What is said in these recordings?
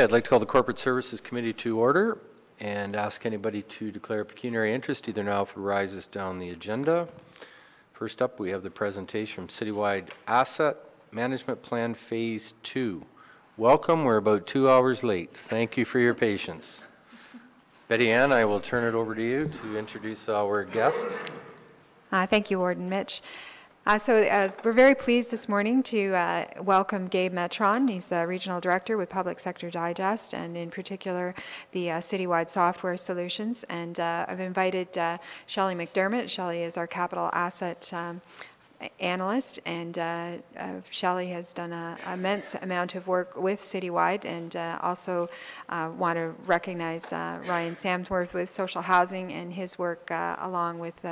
Okay, I'd like to call the Corporate Services Committee to order and ask anybody to declare pecuniary interest either now if it rises down the agenda. First up, we have the presentation from Citywide Asset Management Plan Phase 2. Welcome, we're about 2 hours late. Thank you for your patience. Betty Ann, I will turn it over to you to introduce our guest. Thank you, Warden Mitch. We're very pleased this morning to welcome Gabe Metron. He's the Regional Director with Public Sector Digest, and in particular the Citywide Software Solutions. And I've invited Shelley McDermott. Shelley is our capital asset analyst, and Shelley has done an immense amount of work with Citywide, and also want to recognize Ryan Samsworth with social housing and his work along with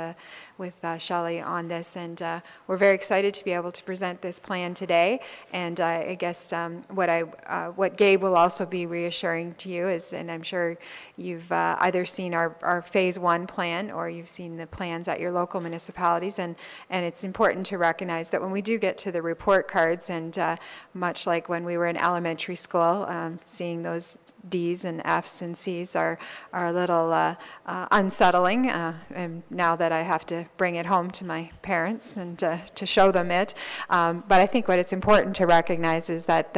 Shelley on this. And we're very excited to be able to present this plan today. And I guess what Gabe will also be reassuring to you is, and I'm sure you've either seen our Phase 1 plan or you've seen the plans at your local municipalities, and it's important to recognize that when we do get to the report cards, and much like when we were in elementary school, seeing those D's and F's and C's are a little unsettling, and now that I have to bring it home to my parents and to show them it. But I think what it's important to recognize is that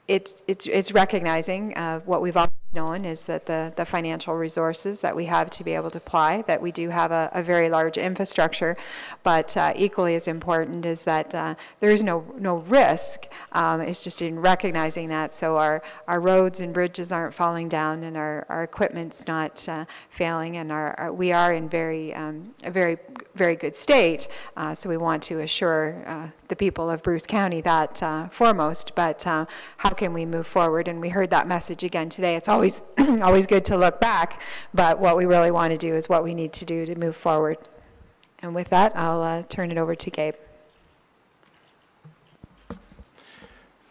it's recognizing what we've always known is that the financial resources that we have to be able to apply, that we do have a very large infrastructure, but equally as important is that there is no risk. It's just in recognizing that, so our roads and bridges aren't falling down, and our equipment's not failing, and we are in a very good state. So we want to assure the people of Bruce County that foremost, but how can we move forward? And we heard that message again today. It's always good to look back, but what we really want to do is what we need to do to move forward. And with that, I'll turn it over to Gabe.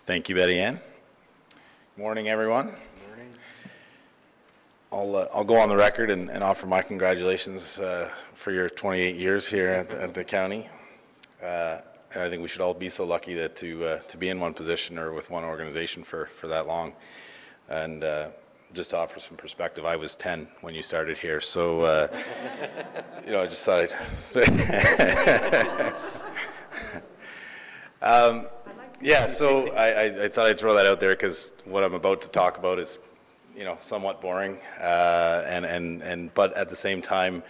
Thank you, Betty Ann. Morning, everyone. Morning. I'll go on the record and offer my congratulations for your 28 years here at the county. And I think we should all be so lucky that to be in one position or with one organization for that long. And just to offer some perspective, I was 10 when you started here, so I just thought I'd so I thought I'd throw that out there because what I'm about to talk about is somewhat boring but at the same time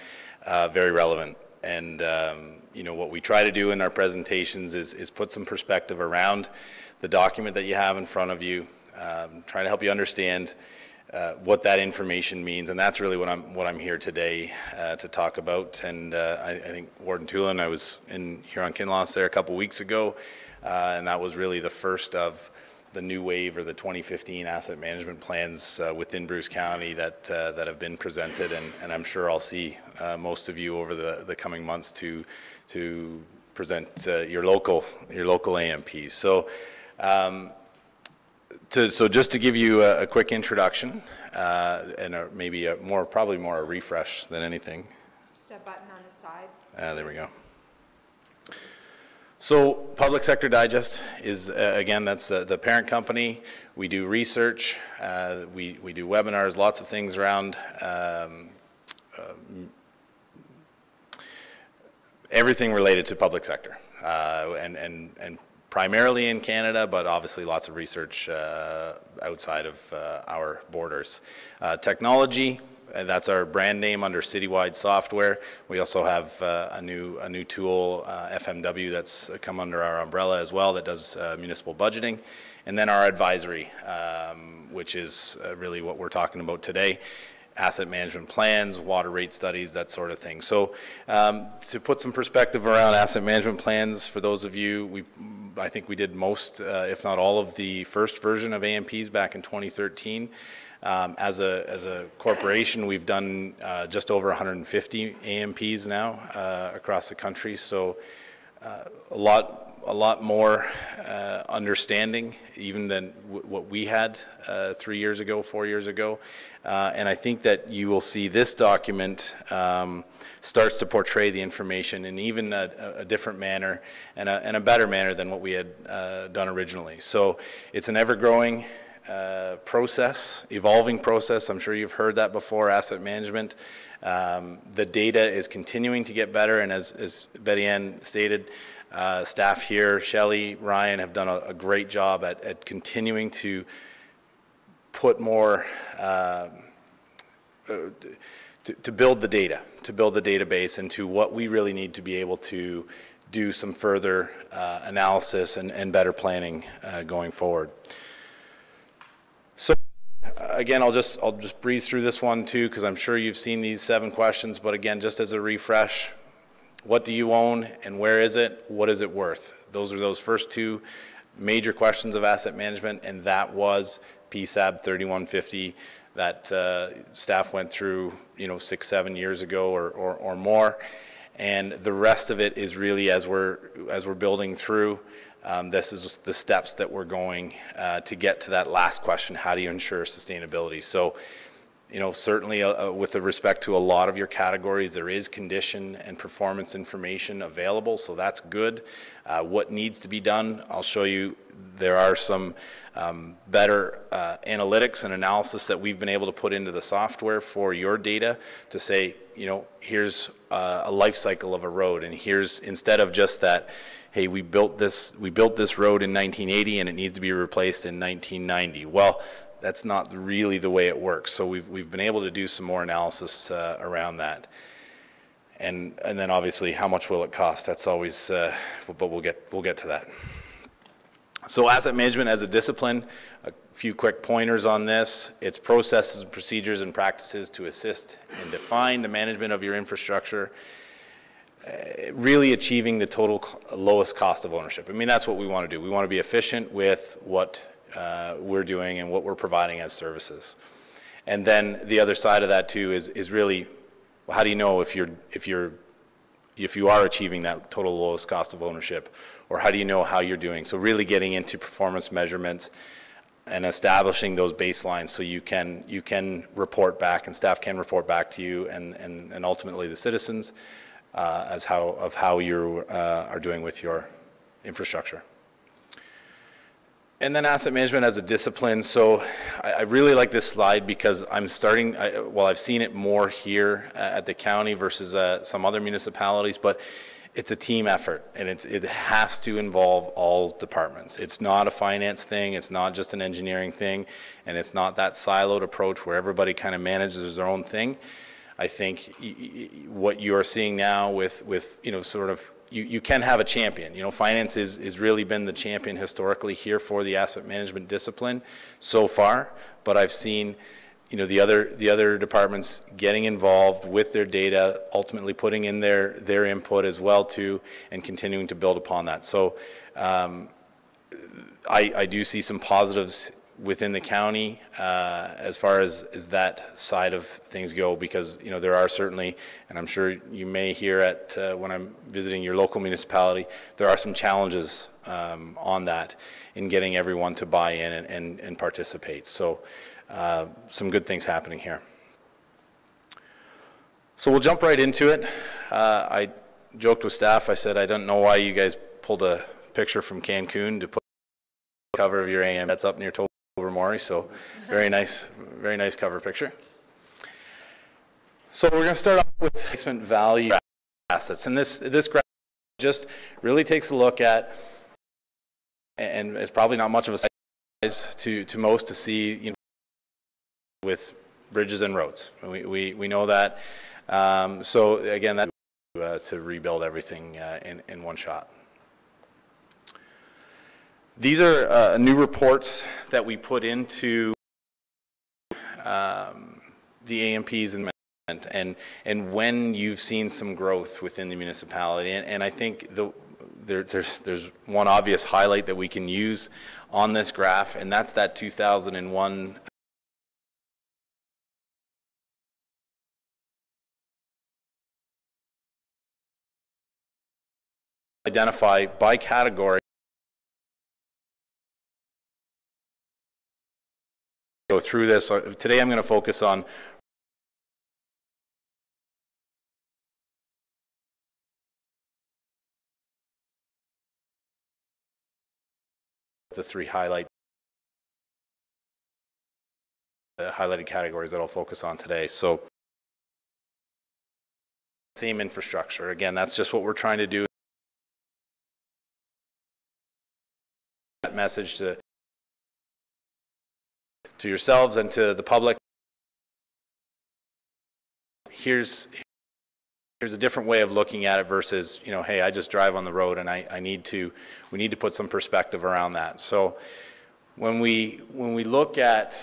very relevant. And what we try to do in our presentations is put some perspective around the document that you have in front of you, trying to help you understand what that information means, and that's really what I'm here today to talk about. And I think Warden Tulin, I was in Huron-Kinloss there a couple weeks ago, and that was really the first of the new wave or the 2015 asset management plans within Bruce County that have been presented, and I'm sure I'll see most of you over the coming months to present your local AMPs. So just to give you a quick introduction, and probably more a refresh than anything. Just a button on the side. There we go. So Public Sector Digest is, again, that's the parent company. We do research, we do webinars, lots of things around everything related to public sector, and primarily in Canada, but obviously lots of research outside of our borders. Technology, that's our brand name under Citywide Software. We also have a new tool, FMW, that's come under our umbrella as well, that does municipal budgeting. And then our advisory, which is really what we're talking about today. Asset management plans, water rate studies, that sort of thing. So to put some perspective around asset management plans, for those of you, I think we did most, if not all, of the first version of AMPs back in 2013. As a corporation, we've done just over 150 AMPs now across the country. So a lot a lot more understanding even than what we had 3 years ago, 4 years ago. And I think that you will see this document starts to portray the information in even a different manner and a better manner than what we had done originally. So it's an ever-growing process, evolving process. I'm sure you've heard that before, asset management. The data is continuing to get better, and as Betty Ann stated, staff here, Shelley, Ryan, have done a great job at continuing to put more, to build the data, to build the database into what we really need to be able to do some further analysis and better planning going forward. So again, I'll just breeze through this one too, because I'm sure you've seen these 7 questions, but again, just as a refresh, what do you own and where is it? What is it worth? Those are those first 2 major questions of asset management, and that was PSAB 3150 that staff went through, 6-7 years ago or more. And the rest of it is really, as we're building through, this is the steps that we're going to get to that last question: how do you ensure sustainability? So, certainly with respect to a lot of your categories, there is condition and performance information available, so that's good. What needs to be done, I'll show you. There are some better analytics and analysis that we've been able to put into the software for your data to say, here's a life cycle of a road, and here's, instead of just that, hey, we built this road in 1980 and it needs to be replaced in 1990. Well, that's not really the way it works. So we've been able to do some more analysis around that. And then obviously, how much will it cost? That's always, but we'll get to that. So asset management as a discipline, a few quick pointers on this. It's processes, procedures, and practices to assist and define the management of your infrastructure, really achieving the total lowest cost of ownership. I mean, that's what we want to do. We want to be efficient with what we're doing and what we're providing as services. And then the other side of that too is really, well, how do you know if you are achieving that total lowest cost of ownership, or how do you know how you're doing? So really getting into performance measurements and establishing those baselines so you can report back, and staff can report back to you and ultimately the citizens as how you are doing with your infrastructure. And then asset management as a discipline. So I really like this slide because I'm starting, I've seen it more here at the county versus some other municipalities, but it's a team effort, and it has to involve all departments. It's not a finance thing, it's not just an engineering thing, and it's not that siloed approach where everybody kind of manages their own thing. I think what you are seeing now with sort of, you can have a champion. Finance is really been the champion historically here for the asset management discipline so far, but I've seen the other departments getting involved with their data, ultimately putting in their input as well too, and continuing to build upon that. So I do see some positives within the county as far as that side of things go, because there are certainly, and I'm sure you may hear at when I'm visiting your local municipality, there are some challenges on that in getting everyone to buy in and participate. So some good things happening here. So we'll jump right into it. I joked with staff, I said, I don't know why you guys pulled a picture from Cancun to put on the cover of your AM. That's up near Tobermory, so very nice cover picture. So we're going to start off with replacement value assets, and this graph just really takes a look at, and it's probably not much of a size to most to see, with bridges and roads. We know that. So again, that to rebuild everything in one shot. These are new reports that we put into the AMPs and when you've seen some growth within the municipality. And I think there's one obvious highlight that we can use on this graph, and that's that 2001 identify by category go through this. Today I'm going to focus on the three highlighted categories that I'll focus on today. So same infrastructure. Again, that's just what we're trying to do. That message to yourselves and to the public. Here's a different way of looking at it versus, you know, hey, I just drive on the road, and we need to put some perspective around that. So when we look at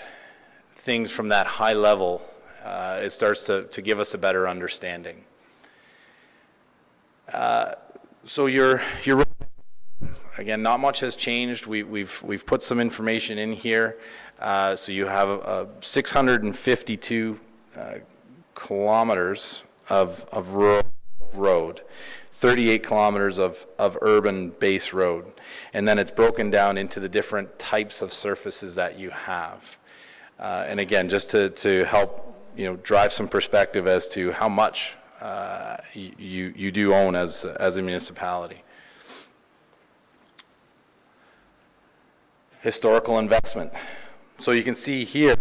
things from that high level, it starts to give us a better understanding. So your again, not much has changed. We've put some information in here. So you have 652 kilometers of rural road, 38 kilometers of urban base road, and then it's broken down into the different types of surfaces that you have. And again, just to help, you know, drive some perspective as to how much you do own as a municipality. Historical investment. So you can see here,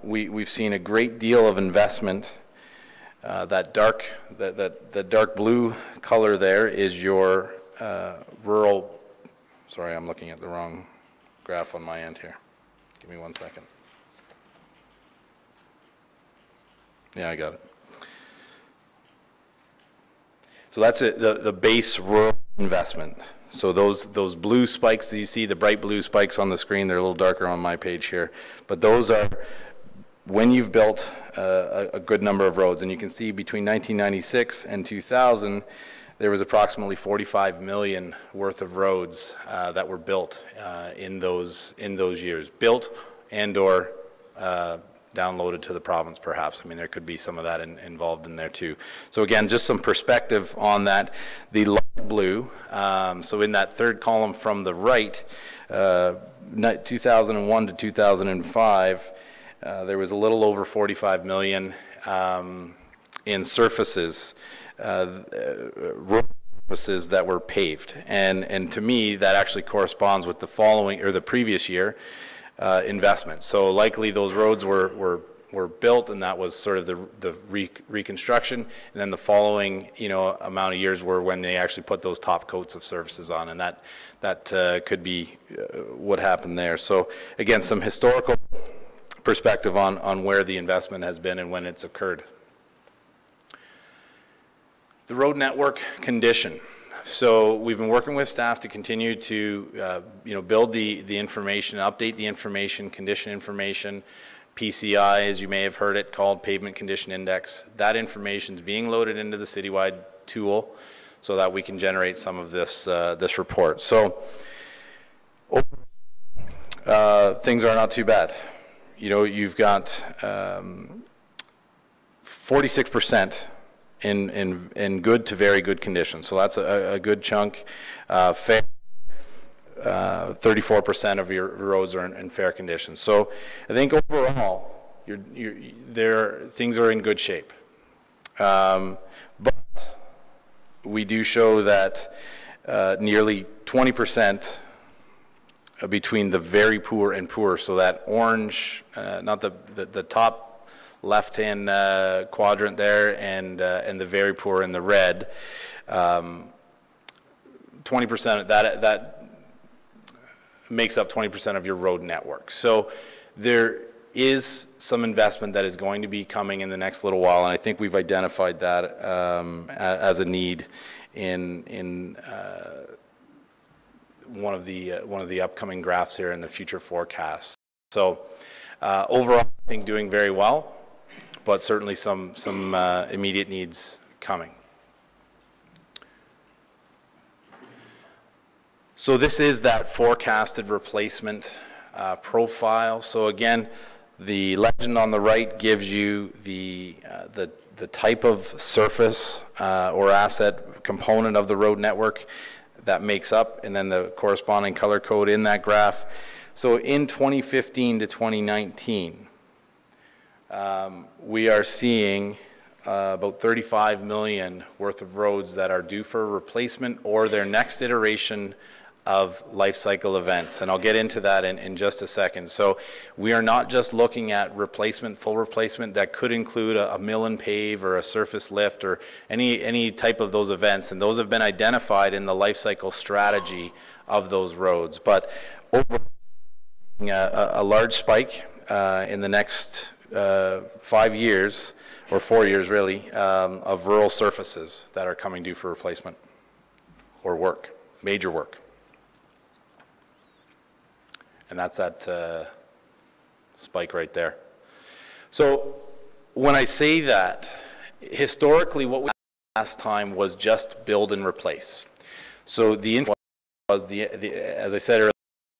we've seen a great deal of investment. That dark blue color there is your rural. Sorry, I'm looking at the wrong graph on my end here. Give me 1 second. Yeah, I got it. So that's it, the base rural investment. So those blue spikes that you see, the bright blue spikes on the screen, they're a little darker on my page here, but those are when you've built a good number of roads. And you can see between 1996 and 2000, there was approximately 45 million worth of roads that were built in those years, built and or downloaded to the province, perhaps. I mean, there could be some of that involved in there too. So again, just some perspective on that. The light blue, so in that third column from the right, 2001 to 2005, there was a little over 45 million in surfaces, road surfaces that were paved. And to me, that actually corresponds with the following, or the previous year, investment. So likely those roads were built, and that was sort of the reconstruction, and then the following, you know, amount of years were when they actually put those top coats of surfaces on, and that could be what happened there. So again, some historical perspective on where the investment has been and when it's occurred. The road network condition. So we've been working with staff to continue to build the information, update the information, condition information, PCI, as you may have heard it called, Pavement Condition Index. That information is being loaded into the citywide tool so that we can generate some of this report. So things are not too bad. You know, you've got 46% in good to very good condition. So that's a good chunk. Fair, 34% of your roads are in fair condition. So I think overall, things are in good shape. But we do show that nearly 20% between the very poor and poor. So that orange, not the top left-hand quadrant there, and the very poor in the red, 20% that makes up 20% of your road network. So there is some investment that is going to be coming in the next little while, and I think we've identified that as a need in one of the upcoming graphs here in the future forecast. So overall, I think doing very well, but certainly some immediate needs coming. So this is that forecasted replacement profile. So again, the legend on the right gives you the type of surface or asset component of the road network that makes up, and then the corresponding color code in that graph. So in 2015 to 2019, we are seeing about 35 million worth of roads that are due for replacement or their next iteration of life cycle events. And I'll get into that in just a second. So we are not just looking at replacement, full replacement. That could include a mill and pave or a surface lift or any type of those events. And those have been identified in the life cycle strategy of those roads. But overall, a large spike in the next 5 years, or 4 years really, of rural surfaces that are coming due for replacement or work, major work. And that's that spike right there. So when I say that, historically what we did last time was just build and replace. So the info was, as I said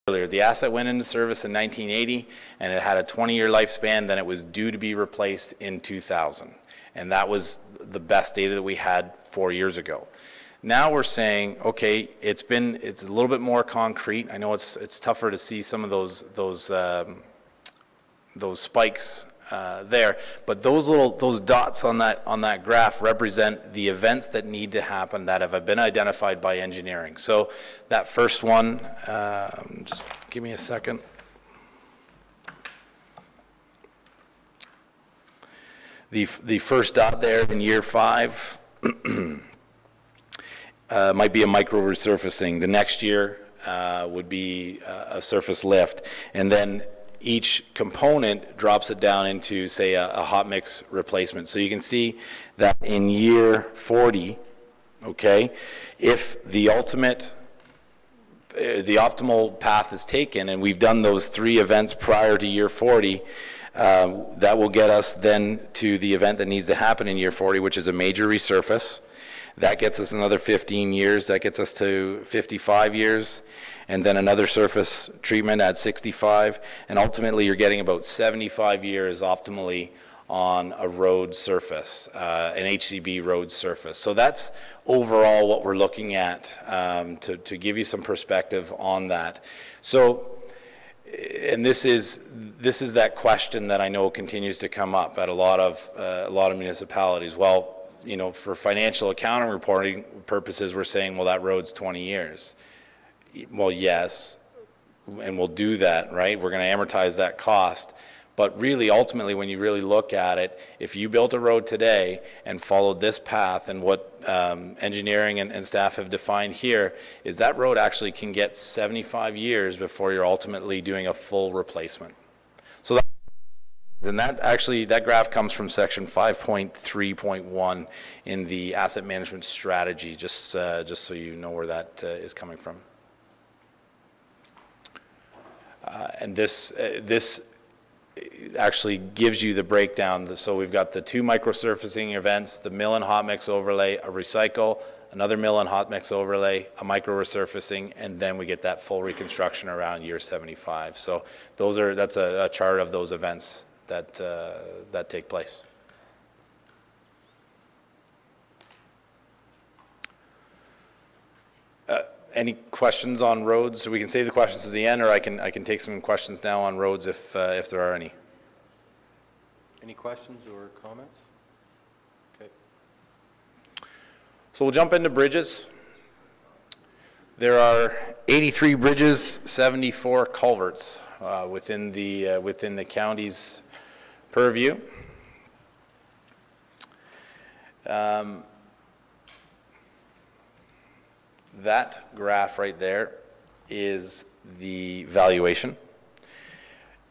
earlier, the asset went into service in 1980 and it had a 20-year lifespan, then it was due to be replaced in 2000. And that was the best data that we had 4 years ago. Now we're saying, okay, it's a little bit more concrete. I know it's tougher to see some of those spikes there, but those dots on that graph represent the events that need to happen that have been identified by engineering. So that first one, just give me a second. The first dot there in year 5. Might be a micro resurfacing. The next year would be a surface lift. And then each component drops it down into, say, a hot mix replacement. So you can see that in year 40, okay, if the optimal path is taken, and we've done those 3 events prior to year 40, that will get us then to the event that needs to happen in year 40, which is a major resurface. That gets us another 15 years. That gets us to 55 years. And then another surface treatment at 65. And ultimately, you're getting about 75 years optimally on a road surface, an HCB road surface. So that's overall what we're looking at to give you some perspective on that. So, and this is that question that I know continues to come up at a lot of municipalities. Well, you know, for financial accounting reporting purposes, we're saying, well, that road's 20 years. Well, yes, and we'll do that, right? We're going to amortize that cost. But really, ultimately, when you really look at it, if you built a road today and followed this path and what engineering and staff have defined here, is that road actually can get 75 years before you're ultimately doing a full replacement. So that graph comes from section 5.3.1 in the asset management strategy, just so you know where that is coming from. And this actually gives you the breakdown. So we've got the 2 microsurfacing events, the mill and hot mix overlay, a recycle, another mill and hot mix overlay, a micro resurfacing, and then we get that full reconstruction around year 75. So that's a chart of those events that take place. Any questions on roads? We can save the questions to the end, or I can take some questions now on roads if there are any. Any questions or comments? Okay. So we'll jump into bridges. There are 83 bridges, 74 culverts within the county's purview. That graph right there is the valuation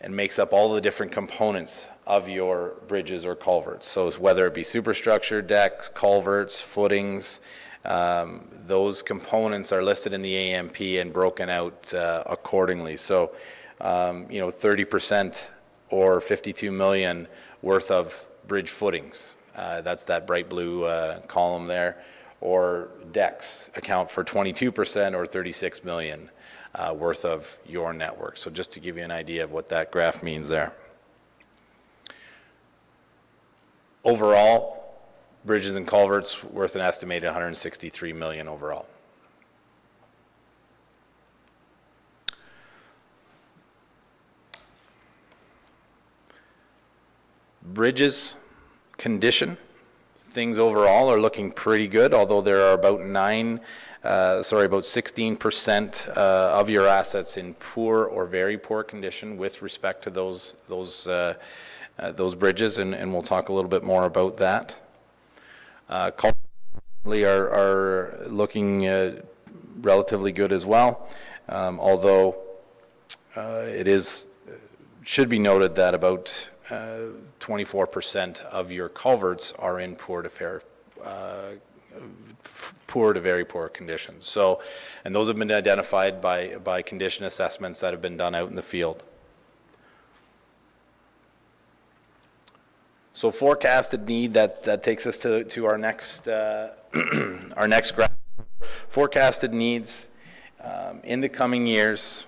and makes up all the different components of your bridges or culverts. So whether it be superstructure, decks, culverts, footings, those components are listed in the AMP and broken out accordingly. So, 30% or 52 million worth of bridge footings. That's that bright blue column there. Or decks account for 22% or 36 million worth of your network. So just to give you an idea of what that graph means there. Overall, bridges and culverts worth an estimated 163 million overall. Bridges condition, things overall are looking pretty good, although there are about 16% of your assets in poor or very poor condition with respect to those bridges, and we'll talk a little bit more about that. Are looking relatively good as well, although it should be noted that about 24% of your culverts are in poor to very poor conditions. So, and those have been identified by condition assessments that have been done out in the field. So forecasted need, that takes us to our next our next graph. Forecasted needs in the coming years.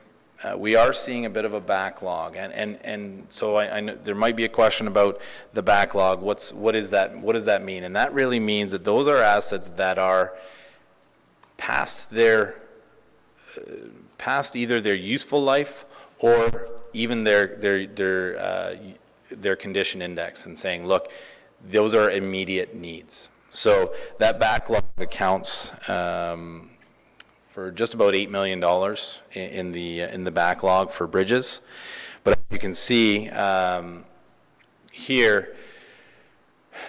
We are seeing a bit of a backlog, and so I know there might be a question about the backlog. What does that mean? And that really means that those are assets that are past either their useful life or even their condition index, and saying, look, those are immediate needs. So that backlog accounts for just about $8 million in the backlog for bridges. But as you can see here,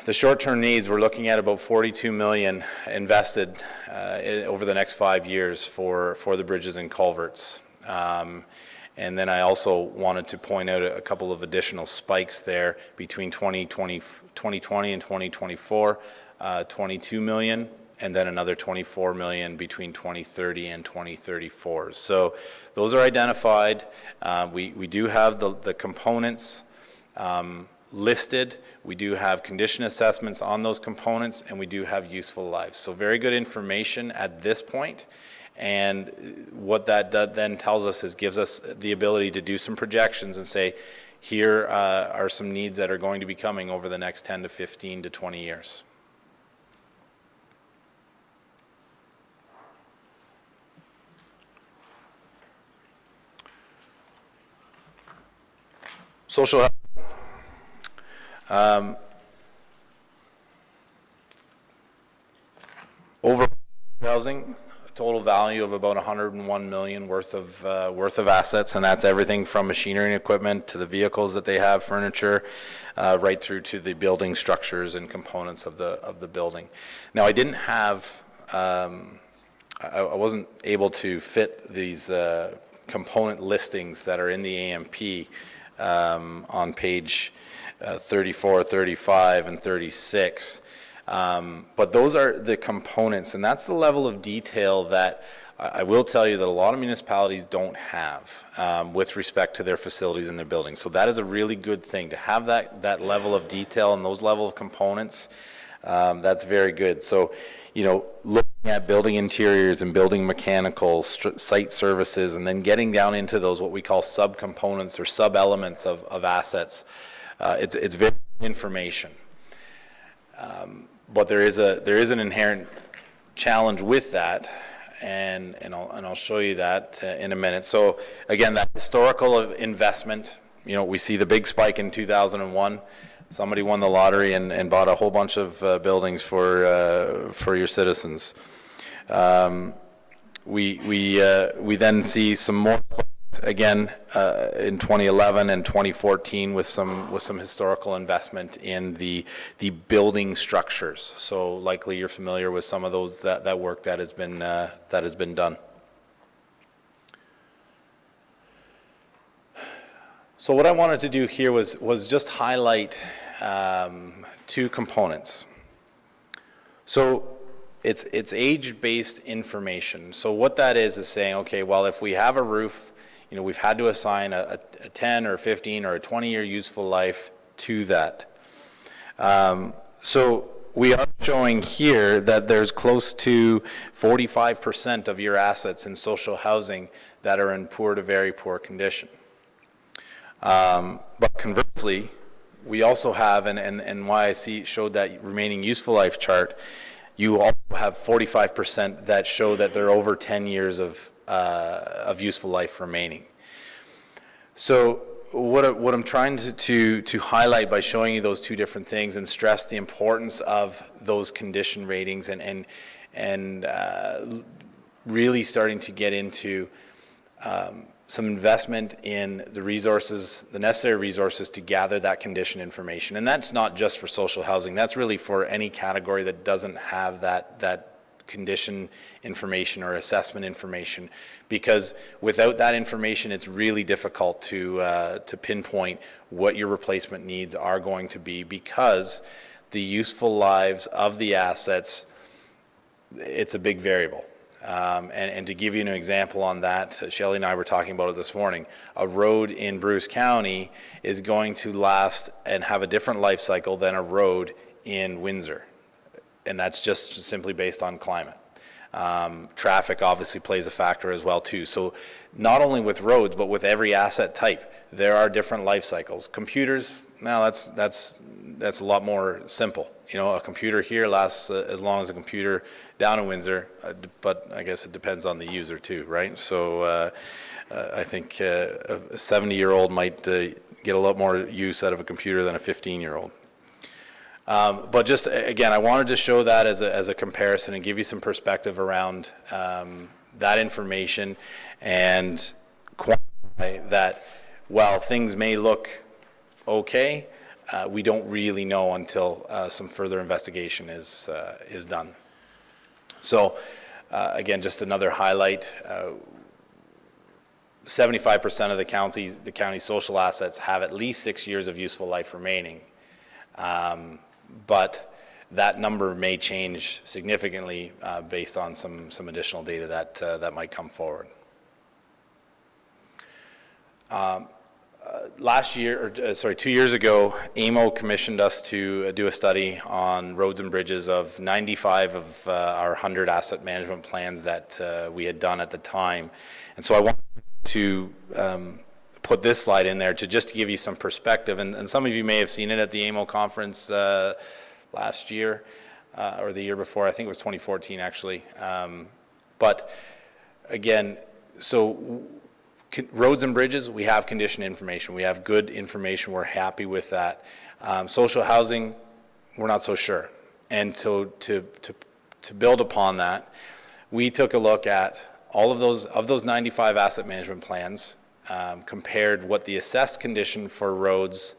the short-term needs, we're looking at about $42 million invested over the next 5 years for the bridges and culverts. And then I also wanted to point out a couple of additional spikes there between 2020 and 2024, $22 million, and then another $24 million between 2030 and 2034. So those are identified. We do have the components listed. We do have condition assessments on those components, and we do have useful lives. So very good information at this point. And what that then tells us is gives us the ability to do some projections and say, here are some needs that are going to be coming over the next 10 to 15 to 20 years. Social over housing, total value of about $101 million worth of assets, and that's everything from machinery and equipment to the vehicles that they have, furniture, right through to the building structures and components of the building. Now, I didn't have, I wasn't able to fit these component listings that are in the AMP on page 34, 35, and 36. But those are the components, and that's the level of detail that I will tell you that a lot of municipalities don't have with respect to their facilities and their buildings. So that is a really good thing, to have that level of detail and those level of components. That's very good. So, you know, looking at building interiors and building mechanical, site services, and then getting down into those what we call subcomponents or sub-elements of assets, it's very good information. But there is an inherent challenge with that, and I'll show you that in a minute. So again, that historical of investment, you know, we see the big spike in 2001. Somebody won the lottery and bought a whole bunch of buildings for your citizens. We then see some more again in 2011 and 2014 with some historical investment in the building structures. So likely you're familiar with some of those that work that has been done. So what I wanted to do here was just highlight two components. So it's age-based information. So what that is saying, okay, well, if we have a roof, you know, we've had to assign a 10 or 15 or a 20-year useful life to that. So we are showing here that there's close to 45% of your assets in social housing that are in poor to very poor condition. But conversely, we also have, and why I showed that remaining useful life chart, you also have 45% that show that they're over 10 years of useful life remaining. So what I'm trying to highlight by showing you those two different things and stress the importance of those condition ratings and really starting to get into some investment in the resources, the necessary resources to gather that condition information. And that's not just for social housing, that's really for any category that doesn't have that condition information or assessment information, because without that information it's really difficult to pinpoint what your replacement needs are going to be, because the useful lives of the assets, it's a big variable. And to give you an example on that, Shelley and I were talking about it this morning, a road in Bruce County is going to last and have a different life cycle than a road in Windsor. And that's just simply based on climate. Traffic obviously plays a factor as well too. So not only with roads, but with every asset type, there are different life cycles. Computers, now that's a lot more simple. You know, a computer here lasts as long as a computer down in Windsor, but I guess it depends on the user too, right? So I think a 70-year-old might get a lot more use out of a computer than a 15-year-old. But just, again, I wanted to show that as a comparison and give you some perspective around that information and quantify that while things may look okay, we don't really know until some further investigation is done. So, again, just another highlight. 75% of the county's social assets have at least 6 years of useful life remaining. But that number may change significantly based on some additional data that might come forward. Last year, or 2 years ago, AMO commissioned us to do a study on roads and bridges of 95 of our 100 asset management plans that we had done at the time. And so I wanted to put this slide in there to just give you some perspective. And some of you may have seen it at the AMO conference last year or the year before. I think it was 2014 actually. But again, so roads and bridges, we have condition information. We have good information. We're happy with that. Social housing, we're not so sure. And so to build upon that, we took a look at all of those 95 asset management plans, compared what the assessed condition for roads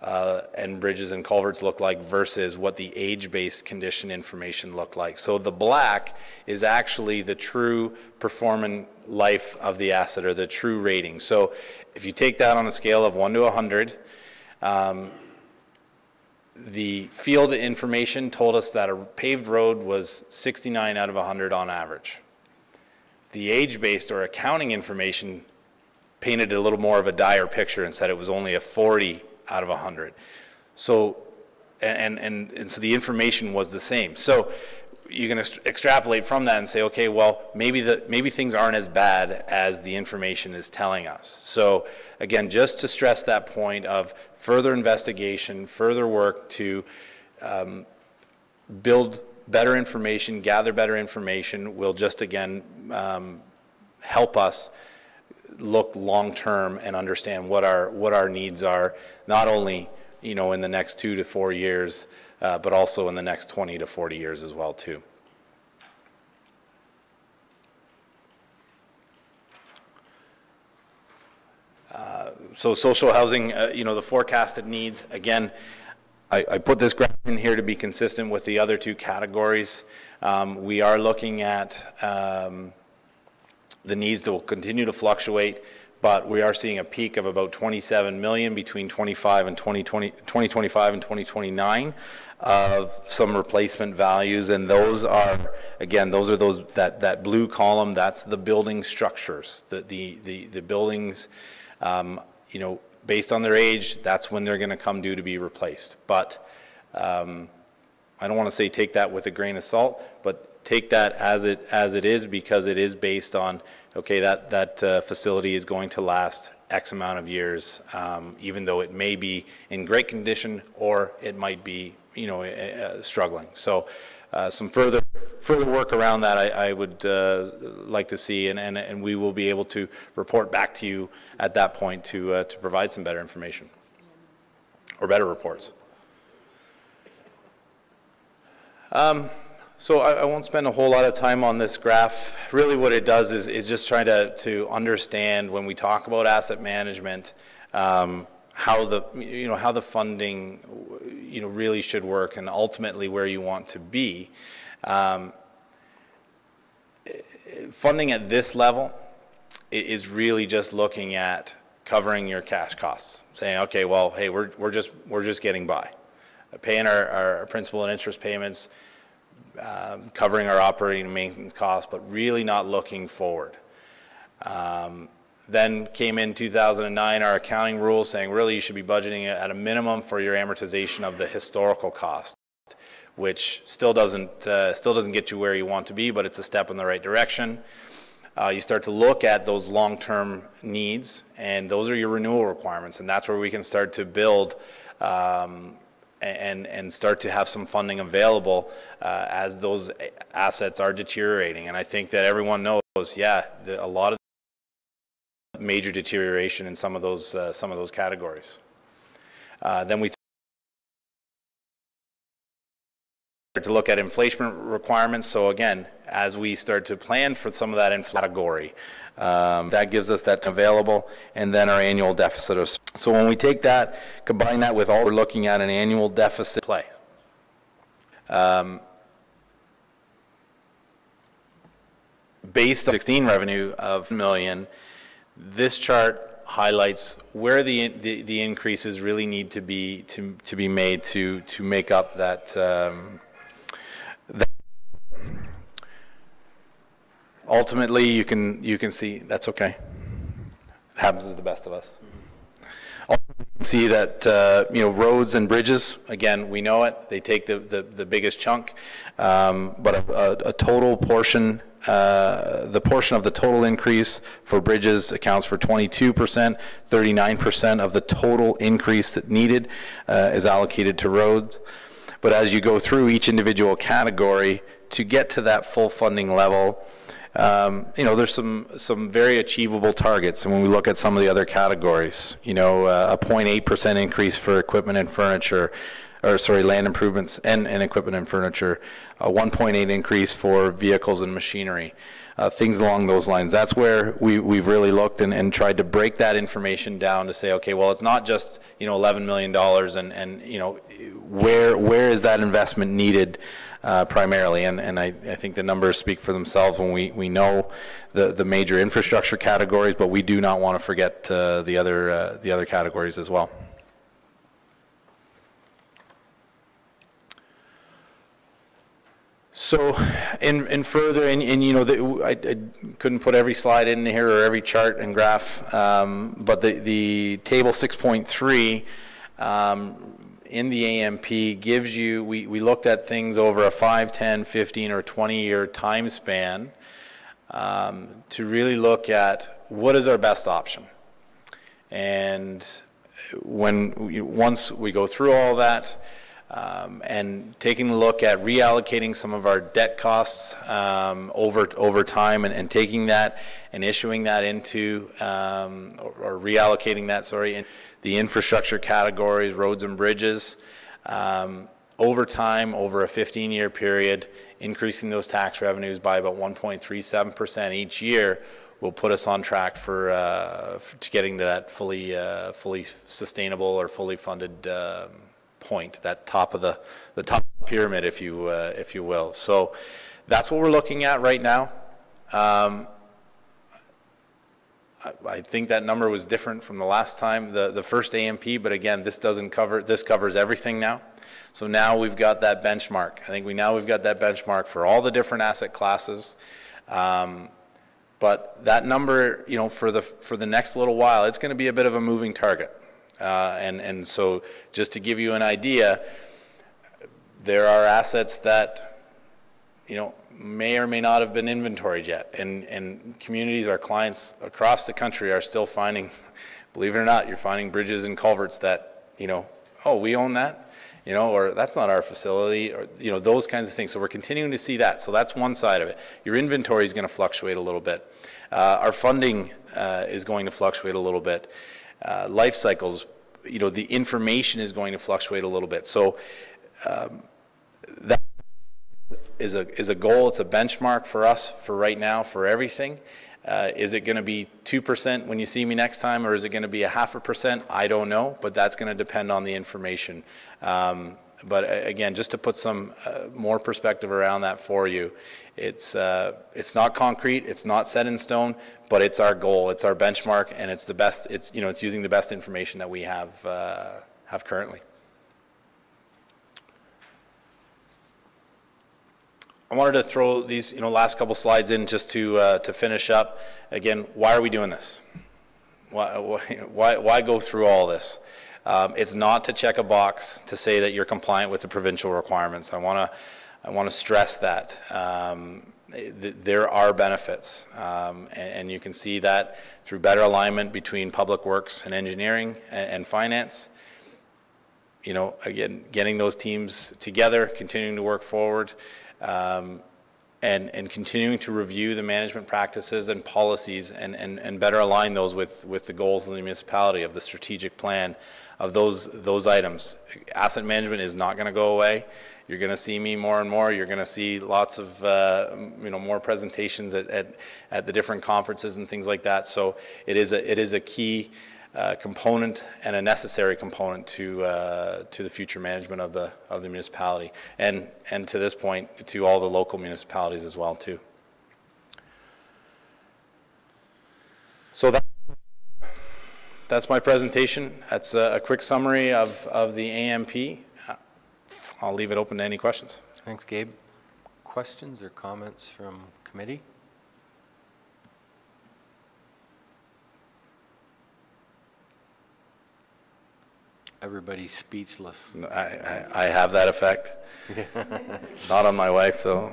and bridges and culverts look like versus what the age-based condition information looked like. So the black is actually the true performance life of the asset, or the true rating. So if you take that on a scale of 1 to 100, the field information told us that a paved road was 69 out of 100 on average. The age-based or accounting information painted a little more of a dire picture and said it was only a 40 out of 100. So, and so the information was the same. So you can extrapolate from that and say, okay, well, maybe things aren't as bad as the information is telling us. So again, just to stress that point of further investigation, further work to build better information, gather better information will just, again, help us look long-term and understand what our needs are, not only, you know, in the next 2 to 4 years, but also in the next 20 to 40 years as well too. So social housing, you know, the forecasted needs, again, I put this graph in here to be consistent with the other two categories. We are looking at the needs that will continue to fluctuate, but we are seeing a peak of about 27 million between 2025 and 2029 of some replacement values, and those are, again, that blue column, that's the building structures, the buildings, you know, based on their age, that's when they're going to come due to be replaced. But I don't want to say take that with a grain of salt, but take that as it is, because it is based on, okay, that facility is going to last X amount of years, even though it may be in great condition or it might be, you know, struggling. So some further work around that I would like to see, and we will be able to report back to you at that point to provide some better information or better reports. So I won't spend a whole lot of time on this graph. Really what it does is just try to understand when we talk about asset management, how the funding really should work, and ultimately where you want to be. Funding at this level is really just looking at covering your cash costs, saying, okay, well, hey, we're just getting by, paying our principal and interest payments, covering our operating and maintenance costs, but really not looking forward. Then came in 2009 our accounting rules saying really you should be budgeting at a minimum for your amortization of the historical cost, which still doesn't get you where you want to be, but it's a step in the right direction. You start to look at those long-term needs, and those are your renewal requirements, and that's where we can start to build and start to have some funding available as those assets are deteriorating. And I think that everyone knows, yeah, a lot of major deterioration in some of those categories. Then we start to look at inflation requirements. So again, as we start to plan for some of that inflation category, that gives us that available, and then our annual deficit of. So when we take that, combine that with all we're looking at an annual deficit play. Based on 16 revenue of $1 million, this chart highlights where the increases really need to be made to make up that. Ultimately, you can see that's okay. It happens to the best of us. Ultimately, you can see that roads and bridges. Again, we know it. They take the biggest chunk, but a total portion. The portion of the total increase for bridges accounts for 22%, 39% of the total increase that needed is allocated to roads. But as you go through each individual category to get to that full funding level, there's some very achievable targets. And when we look at some of the other categories, a 0.8% increase for equipment and furniture, land improvements and equipment and furniture, a 1.8 increase for vehicles and machinery, things along those lines. That's where we've really looked and tried to break that information down to say, okay, well, it's not just, $11 million and where is that investment needed primarily? And I think the numbers speak for themselves when we know the major infrastructure categories, but we do not want to forget the other categories as well. So, further, I couldn't put every slide in here or every chart and graph, but the table 6.3 in the AMP gives you, we looked at things over a 5, 10, 15, or 20-year time span to really look at what is our best option. And once we go through all that, and taking a look at reallocating some of our debt costs over time and taking that and issuing that into, or reallocating that, in the infrastructure categories, roads and bridges, over time, over a 15-year period, increasing those tax revenues by about 1.37% each year will put us on track to getting to that fully sustainable or fully funded point, that top of the top pyramid, if you will. So that's what we're looking at right now. I think that number was different from the last time, the first AMP, but again, this covers everything now. So now we've got that benchmark. I think we've got that benchmark for all the different asset classes. But that number, for the next little while, it's going to be a bit of a moving target. And so just to give you an idea, there are assets that, may or may not have been inventoried yet. And communities, our clients across the country are still finding, believe it or not, you're finding bridges and culverts that, oh, we own that. or that's not our facility, or, those kinds of things. So we're continuing to see that. So that's one side of it. Your inventory is going to fluctuate a little bit. Our funding is going to fluctuate a little bit. Life cycles, the information is going to fluctuate a little bit. So that is a goal. It's a benchmark for us for right now for everything. Is it going to be 2% when you see me next time, or is it going to be 0.5%? I don't know, but that's going to depend on the information. But again, just to put some more perspective around that for you, it's not concrete, it's not set in stone, but it's our goal, it's our benchmark, and it's the best. It's it's using the best information that we have currently. I wanted to throw these last couple slides in just to finish up. Again, why are we doing this? Why go through all this? It's not to check a box to say that you're compliant with the provincial requirements. I want to stress that there are benefits, and you can see that through better alignment between public works and engineering and finance. Again, getting those teams together, continuing to work forward, and continuing to review the management practices and policies and better align those with the goals of the municipality, of the strategic plan, of those items. Asset management is not going to go away. You're going to see me more and more. You're going to see lots of more presentations at the different conferences and things like that. So it is a key component and a necessary component to the future management of the municipality, and to this point to all the local municipalities as well too. So that's my presentation. That's a quick summary of the AMP. I'll leave it open to any questions. Thanks, Gabe. Questions or comments from committee? Everybody's speechless. I have that effect. Not on my wife, though.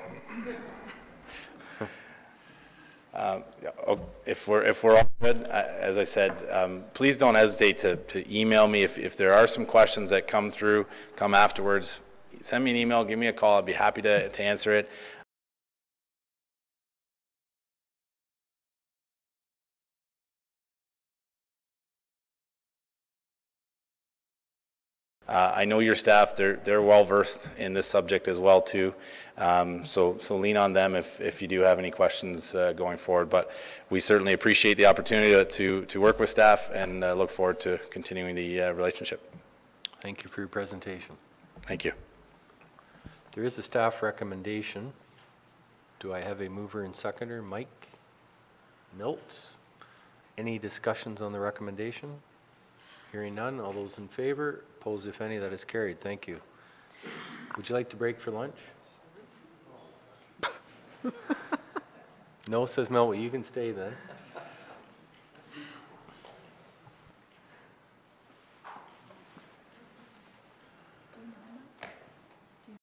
If we're all good, as I said, please don't hesitate to email me if there are some questions that come afterwards. Send me an email, give me a call. I'd be happy to answer it. I know your staff, they're well versed in this subject as well too, so lean on them if you do have any questions going forward. But we certainly appreciate the opportunity to work with staff, and look forward to continuing the relationship. Thank you for your presentation. Thank you. There is a staff recommendation. Do I have a mover and seconder? Mike Milt. Any discussions on the recommendation? Hearing none, all those in favor, opposed if any, that is carried. Thank you. Would you like to break for lunch? No, says Mel, well, you can stay then.